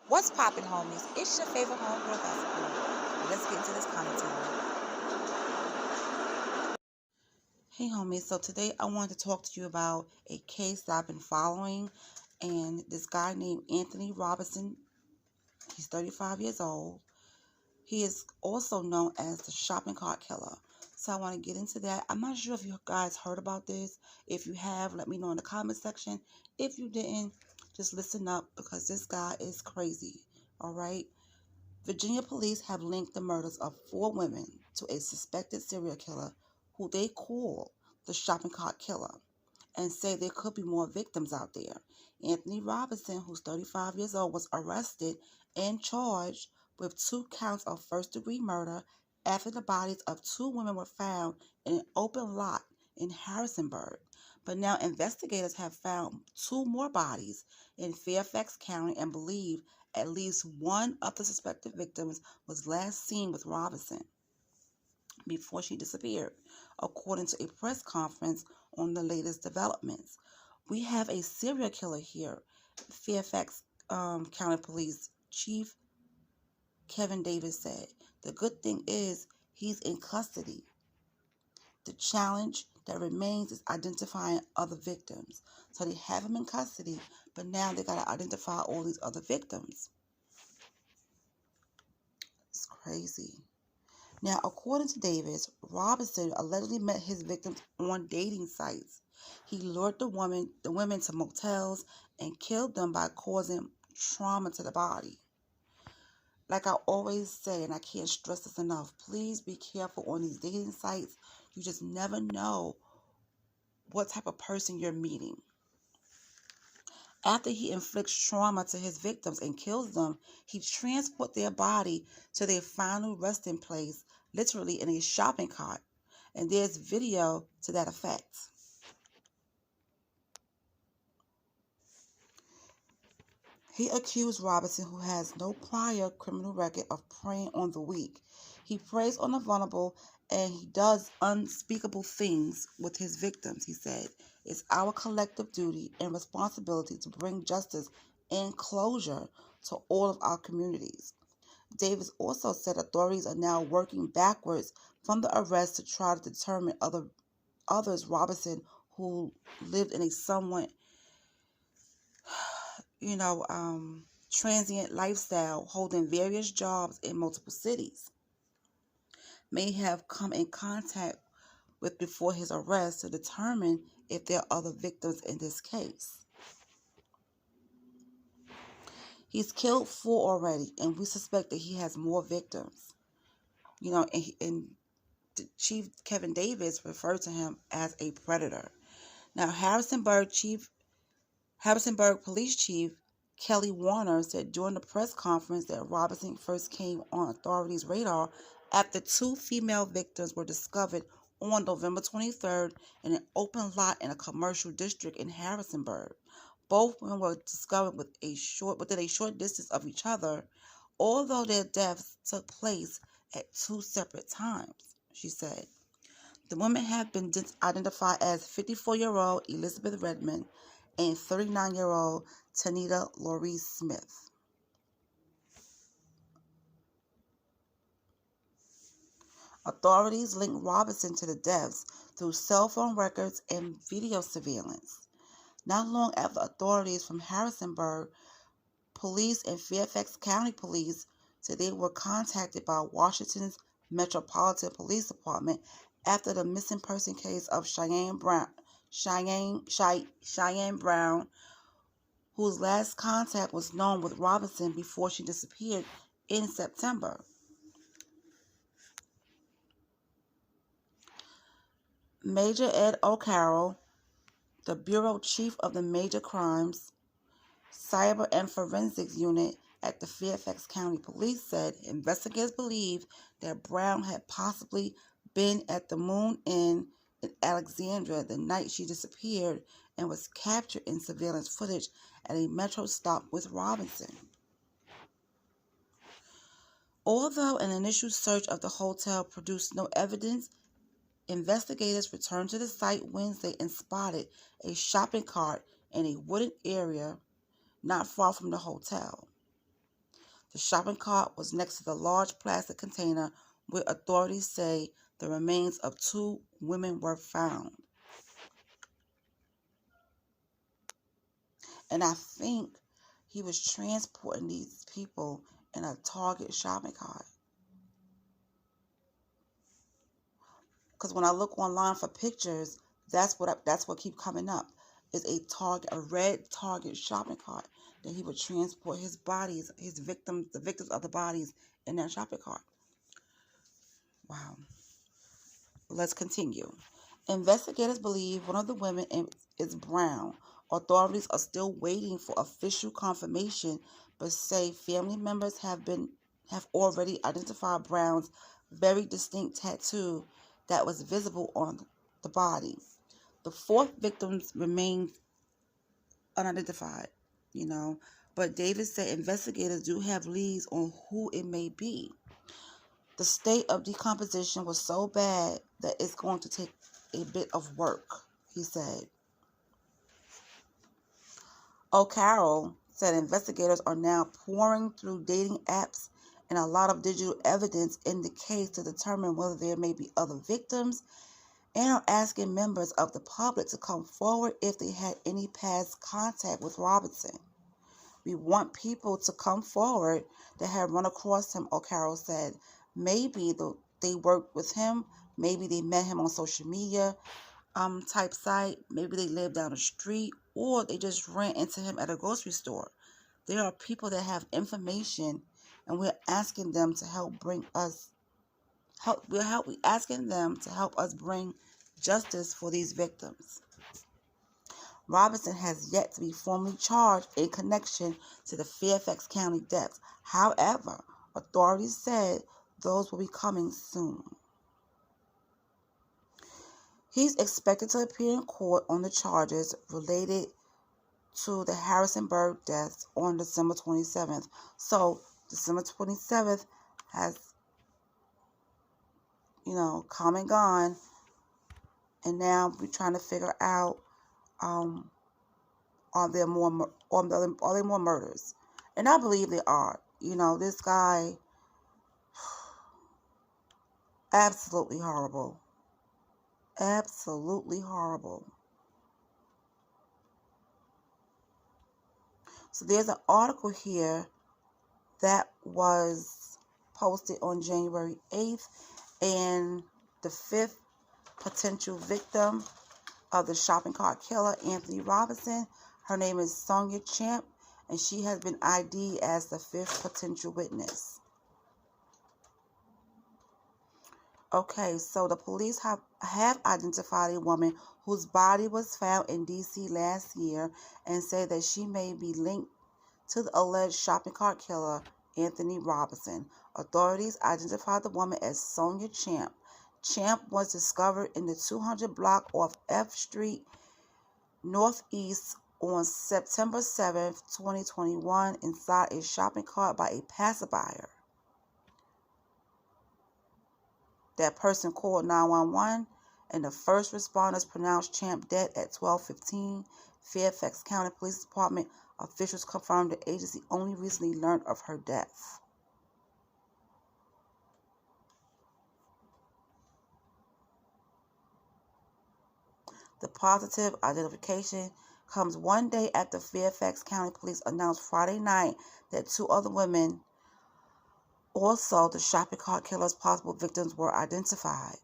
What's poppin', homies? It's your favorite homegirl gospel. Let's get into this commentary. Hey, homies. So today I wanted to talk to you about a case that I've been following, and this guy named Anthony Robinson. He's 35 years old. He is also known as the shopping cart killer. So I want to get into that. I'm not sure if you guys heard about this. If you have, let me know in the comment section. If you didn't, just listen up because this guy is crazy. All right. Virginia police have linked the murders of 4 women to a suspected serial killer who they call the shopping cart killer and say there could be more victims out there. Anthony Robinson, who's 35 years old, was arrested and charged with 2 counts of first-degree murder after the bodies of 2 women were found in an open lot in Harrisonburg. But now investigators have found 2 more bodies in Fairfax County and believe at least one of the suspected victims was last seen with Robinson before she disappeared, according to a press conference on the latest developments. We have a serial killer here. Fairfax County Police Chief Kevin Davis said. The good thing is he's in custody. The challenge that remains is identifying other victims. So they have him in custody, but now they got to identify all these other victims. It's crazy. Now, according to Davis, Robinson allegedly met his victims on dating sites. He lured the women to motels and killed them by causing trauma to the body. Like I always say, and I can't stress this enough, please be careful on these dating sites. You just never know what type of person you're meeting. After he inflicts trauma to his victims and kills them, he transports their body to their final resting place, literally in a shopping cart. And there's video to that effect. He accused Robinson, who has no prior criminal record, of preying on the weak. He preys on the vulnerable and he does unspeakable things with his victims, he said. It's our collective duty and responsibility to bring justice and closure to all of our communities. Davis also said authorities are now working backwards from the arrest to try to determine others Robinson who lived in a somewhat transient lifestyle, holding various jobs in multiple cities, may have come in contact with before his arrest to determine if there are other victims in this case. He's killed 4 already, and we suspect that he has more victims. And Chief Kevin Davis referred to him as a predator. Now, Harrisonburg Police Chief Kelly Warner said during the press conference that Robinson first came on authorities' radar after 2 female victims were discovered on November 23rd in an open lot in a commercial district in Harrisonburg. Both women were discovered within a short distance of each other, although their deaths took place at 2 separate times, she said. The women have been identified as 54-year-old Elizabeth Redmond and 39-year-old Tanita Laurie Smith. Authorities linked Robinson to the deaths through cell phone records and video surveillance. Not long after authorities from Harrisonburg Police and Fairfax County Police said they were contacted by Washington's Metropolitan Police Department after the missing person case of Cheyenne Brown, whose last contact was known with Robinson before she disappeared in September. Major Ed O'Carroll, the bureau chief of the Major Crimes, Cyber and Forensics Unit at the Fairfax County Police, said investigators believe that Brown had possibly been at the Moon Inn in Alexandria the night she disappeared and was captured in surveillance footage at a metro stop with Robinson. Although an initial search of the hotel produced no evidence, investigators returned to the site Wednesday and spotted a shopping cart in a wooded area not far from the hotel. The shopping cart was next to the large plastic container where authorities say the remains of 2 women were found. And I think he was transporting these people in a Target shopping cart. Because when I look online for pictures, that's what keep coming up. Is a red Target shopping cart that he would transport his bodies, the victims of the bodies in that shopping cart. Wow. Let's continue. Investigators believe one of the women is Brown. Authorities are still waiting for official confirmation, but say family members have already identified Brown's very distinct tattoo that was visible on the body. The 4th victim remains unidentified, but Davis said investigators do have leads on who it may be. The state of decomposition was so bad that it's going to take a bit of work, he said. O'Carroll said investigators are now pouring through dating apps and a lot of digital evidence in the case to determine whether there may be other victims, and are asking members of the public to come forward if they had any past contact with Robinson. We want people to come forward that have run across him, O'Carroll said. Maybe they worked with him. Maybe they met him on social media type site. Maybe they live down the street, or they just ran into him at a grocery store. There are people that have information, and we're asking them to help bring us We're asking them to help us bring justice for these victims. Robinson has yet to be formally charged in connection to the Fairfax County deaths. However, authorities said those will be coming soon. He's expected to appear in court on the charges related to the Harrisonburg deaths on December 27th. So, December 27th has, come and gone. And now we're trying to figure out, are there more murders? And I believe there are. This guy, absolutely horrible. Absolutely horrible. So there's an article here that was posted on January 8th, and the 5th potential victim of the shopping cart killer, Anthony Robinson, her name is Sonia Champ, and she has been ID'd as the 5th potential witness. Okay, so the police have identified a woman whose body was found in D.C. last year and say that she may be linked to the alleged shopping cart killer, Anthony Robinson. Authorities identified the woman as Sonia Champ. Champ was discovered in the 200 block off F Street Northeast on September 7, 2021, inside a shopping cart by a passerby. That person called 911, and the first responders pronounced Champ dead at 12:15. Fairfax County Police Department officials confirmed the agency only recently learned of her death. The positive identification comes one day after Fairfax County Police announced Friday night that 2 other women, also the shopping cart killer's possible victims, were identified.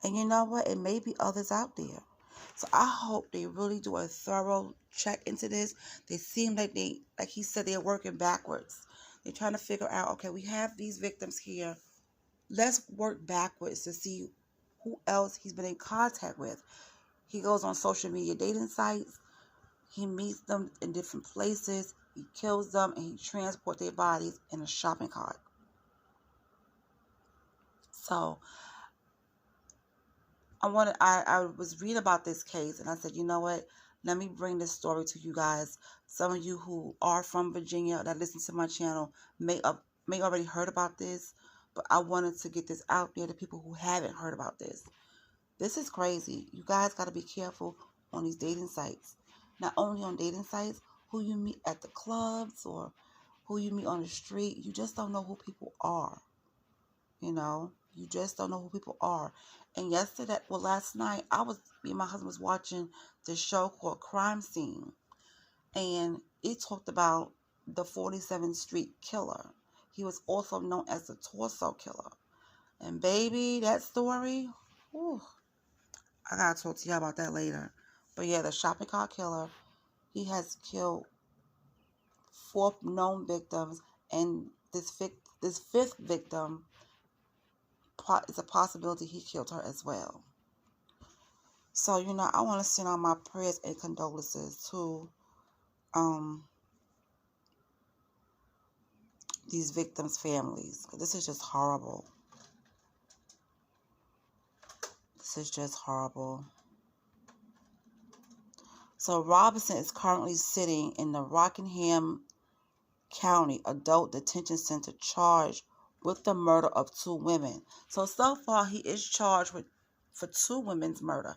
And you know what? It may be others out there. So I hope they really do a thorough check into this. They seem like he said, they're working backwards. They're trying to figure out, okay, we have these victims here. Let's work backwards to see who else he's been in contact with. He goes on social media dating sites. He meets them in different places. He kills them, and he transports their bodies in a shopping cart. So I was reading about this case, and I said, you know what? Let me bring this story to you guys. Some of you who are from Virginia that listen to my channel may already heard about this, but I wanted to get this out there to people who haven't heard about this. This is crazy. You guys got to be careful on these dating sites. Not only on dating sites, who you meet at the clubs or who you meet on the street. You just don't know who people are. You know, you just don't know who people are. And last night, me and my husband was watching this show called Crime Scene. And it talked about the 47th Street Killer. He was also known as the Torso Killer. And baby, that story, whew, I gotta talk to you about that later. But yeah, the shopping cart killer, he has killed 4 known victims, and this fifth victim is a possibility he killed her as well. So I want to send out my prayers and condolences to these victims' families. This is just horrible. This is just horrible. So Robinson is currently sitting in the Rockingham County Adult Detention Center charged with the murder of 2 women. So far he is charged for 2 women's murder.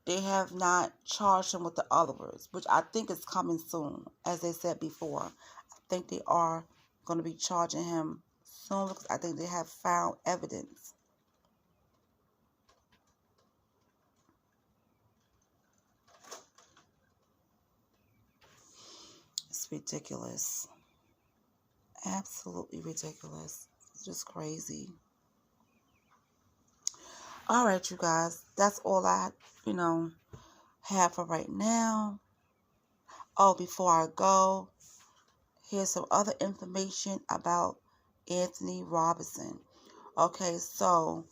They have not charged him with the others, which I think is coming soon. As they said before, I think they are going to be charging him soon because I think they have found evidence. It's ridiculous. Absolutely ridiculous. It's just crazy. All right, you guys. That's all I, have for right now. Oh, before I go, here's some other information about Anthony Robinson. Okay, so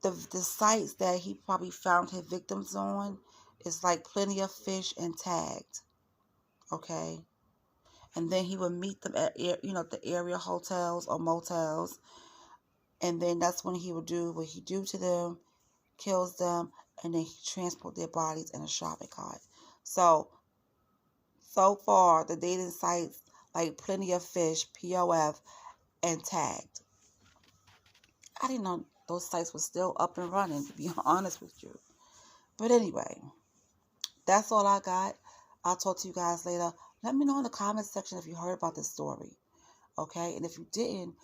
the sites that he probably found his victims on is like Plenty of Fish and Tagged. Okay, and then he would meet them at the area hotels or motels, and then that's when he would do what he do to them, kills them, and then he transport their bodies in a shopping cart. So far, the dating sites like Plenty of Fish, POF, and Tagged. I didn't know those sites were still up and running, to be honest with you. But anyway, that's all I got. I'll talk to you guys later. Let me know in the comments section if you heard about this story. Okay? And if you didn't,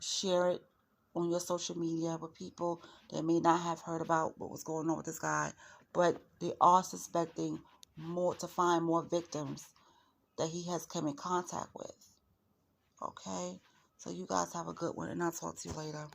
share it on your social media with people that may not have heard about what was going on with this guy. But they are suspecting to find more victims that he has come in contact with. Okay? So you guys have a good one, and I'll talk to you later.